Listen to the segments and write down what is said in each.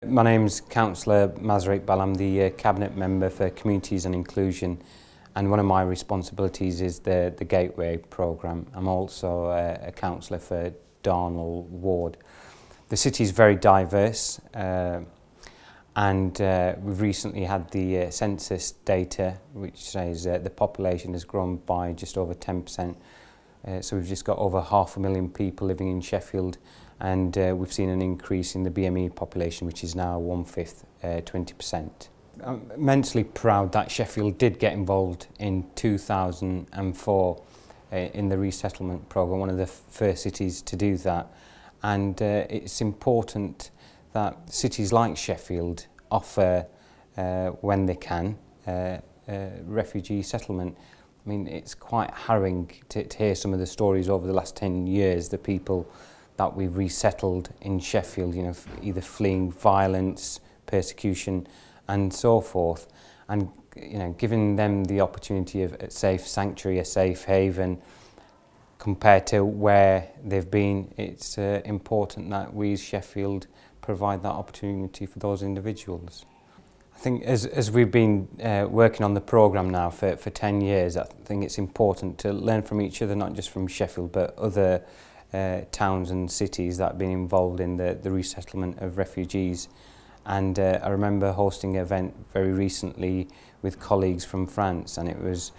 My name's Councillor Mazar Iqbal. I'm the Cabinet Member for Communities and Inclusion, and one of my responsibilities is the Gateway programme. I'm also a councillor for Darnall Ward. The city is very diverse, and we've recently had the census data which says the population has grown by just over 10%. So we've just got over 500,000 people living in Sheffield, and we've seen an increase in the BME population, which is now 1/5, 20%. I'm immensely proud that Sheffield did get involved in 2004 in the resettlement programme, one of the first cities to do that. And it's important that cities like Sheffield offer, when they can, refugee settlement. I mean, it's quite harrowing to hear some of the stories over the last 10 years, the people that we've resettled in Sheffield, you know, either fleeing violence, persecution and so forth. And, you know, giving them the opportunity of a safe sanctuary, a safe haven, compared to where they've been, it's important that we as Sheffield provide that opportunity for those individuals. I think as we've been working on the programme now for 10 years, I think it's important to learn from each other, not just from Sheffield, but other towns and cities that have been involved in the resettlement of refugees. And I remember hosting an event very recently with colleagues from France, and it was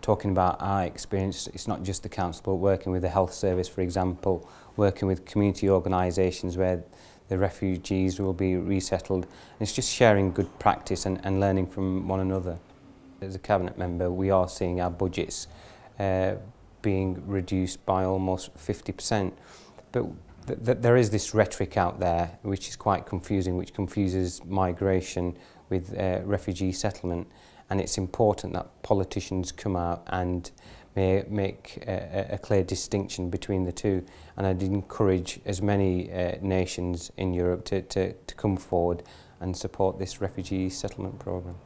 talking about our experience. It's not just the council, but working with the health service, for example, working with community organisations where the refugees will be resettled. And it's just sharing good practice and learning from one another. As a Cabinet Member, we are seeing our budgets being reduced by almost 50%. But there is this rhetoric out there which is quite confusing, which confuses migration with refugee settlement. And it's important that politicians come out and make a clear distinction between the two. And I'd encourage as many nations in Europe to come forward and support this refugee settlement programme.